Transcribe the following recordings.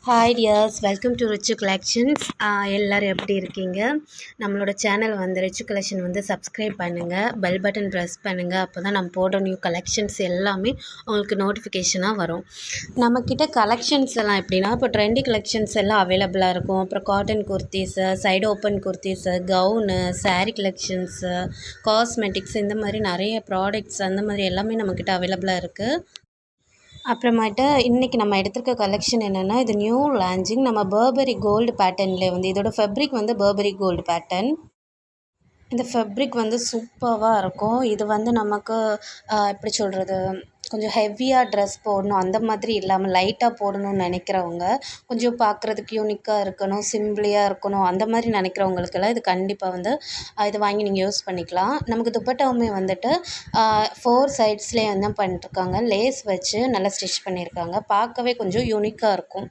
Hi tears, welcome to rich collections. எல்லோரும் எப்படி இருக்கீங்க? நம்மளோட சேனல் வந்து ரிச்சு கலெக்ஷன் வந்து சப்ஸ்கிரைப் பண்ணுங்கள், பெல் பட்டன் ப்ரெஸ் பண்ணுங்கள். அப்போ தான் நம்ம போடுற நியூ கலெக்ஷன்ஸ் எல்லாமே உங்களுக்கு நோட்டிஃபிகேஷனாக வரும். நம்மக்கிட்ட கலெக்ஷன்ஸ் எல்லாம் எப்படின்னா, இப்போ ட்ரெண்டி கலெக்ஷன்ஸ் எல்லாம் அவைலபிளாக இருக்கும். அப்புறம் cotton kurtis, side open kurtis, gown, sari collections, cosmetics, இந்த மாதிரி நிறைய ப்ராடக்ட்ஸ் அந்த மாதிரி எல்லாமே நம்மக்கிட்ட அவைலபிளாக இருக்குது. அப்புறமேட்டு இன்றைக்கி நம்ம எடுத்திருக்க கலெக்ஷன் என்னென்னா, இது நியூ லான்ச்சிங். நம்ம பர்பரி கோல்டு பேட்டர்னில் வந்து இதோட ஃபேப்ரிக் வந்து பர்பரி கோல்டு பேட்டர்ன். இந்த ஃபேப்ரிக் வந்து சூப்பராக இருக்கும். இது வந்து நமக்கு எப்படி சொல்கிறது, கொஞ்சம் ஹெவியாக ட்ரெஸ் போடணும் அந்த மாதிரி இல்லாமல் லைட்டாக போடணும்னு நினைக்கிறவங்க, கொஞ்சம் பார்க்குறதுக்கு யூனிக்காக இருக்கணும், சிம்பிளியாக இருக்கணும், அந்த மாதிரி நினைக்கிறவங்களுக்கெல்லாம் இது கண்டிப்பாக வந்து இது வாங்கி நீங்கள் யூஸ் பண்ணிக்கலாம். நமக்கு துப்பட்டாவுமே வந்துட்டு 4 சைட்ஸ்லேயே என்ன பண்ணிட்டுருக்காங்க, லேஸ் வச்சு நல்லா ஸ்டிச் பண்ணியிருக்காங்க. பார்க்கவே கொஞ்சம் யூனிக்காக இருக்கும்.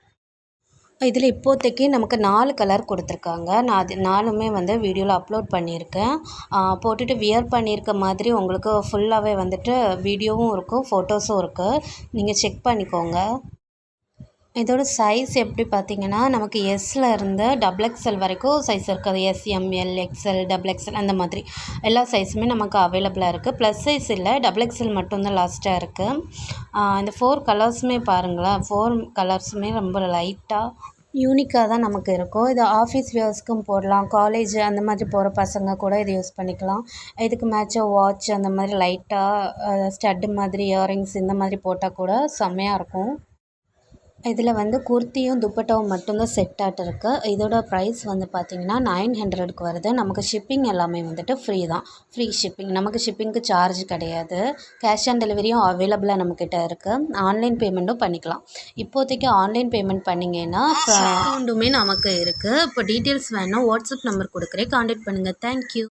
இதில் இப்போதைக்கு நமக்கு 4 கலர் கொடுத்துருக்காங்க. நான் அது 4மே வந்து வீடியோவில் அப்லோட் பண்ணியிருக்கேன். போட்டுட்டு வியர் பண்ணியிருக்க மாதிரி உங்களுக்கு ஃபுல்லாகவே வந்துட்டு வீடியோவும் இருக்கும், ஃபோட்டோஸும் இருக்குது. நீங்கள் செக் பண்ணிக்கோங்க. இதோட சைஸ் எப்படி பார்த்தீங்கன்னா, நமக்கு எஸ்ஸில் இருந்து XXL வரைக்கும் சைஸ் இருக்குது. S, M, L, XL, XXL அந்த மாதிரி எல்லா சைஸுமே நமக்கு அவைலபிளாக இருக்குது. ப்ளஸ் சைஸ் இல்லை, XXL மட்டும்தான் லாஸ்ட்டாக இருக்குது. இந்த 4 கலர்ஸுமே பாருங்களேன், 4 கலர்ஸுமே ரொம்ப லைட்டாக யூனிக்காக தான் நமக்கு இருக்கும். இது ஆஃபீஸ் வியர்ஸ்க்கும் போடலாம், காலேஜ் அந்த மாதிரி போகிற பசங்க கூட இதை யூஸ் பண்ணிக்கலாம். இதுக்கு மேட்சாக வாட்ச் அந்த மாதிரி லைட்டாக ஸ்டட்டு மாதிரி இயரிங்ஸ் இந்த மாதிரி போட்டால் கூட செம்மையாக இருக்கும். இதில் வந்து குர்த்தியும் துப்பட்டாவும் மட்டும்தான் செட் ஆகிட்டு இருக்குது. இதோட ப்ரைஸ் வந்து பார்த்திங்கன்னா 900க்கு வருது. நமக்கு ஷிப்பிங் எல்லாமே வந்துட்டு ஃப்ரீ தான், ஃப்ரீ ஷிப்பிங். நமக்கு ஷிப்பிங்க்கு சார்ஜ் கிடையாது. கேஷ் ஆன் டெலிவரியும் அவைலபிளாக நம்மக்கிட்ட இருக்குது. ஆன்லைன் பேமெண்ட்டும் பண்ணிக்கலாம். இப்போதைக்கு ஆன்லைன் பேமெண்ட் பண்ணிங்கன்னா டிஸ்கவுண்ட்டுமே நமக்கு இருக்குது. இப்போ டீட்டெயில்ஸ் வேணும், வாட்ஸ்அப் நம்பர் கொடுக்குறேன், கான்டாக்ட் பண்ணுங்கள். தேங்க்யூ.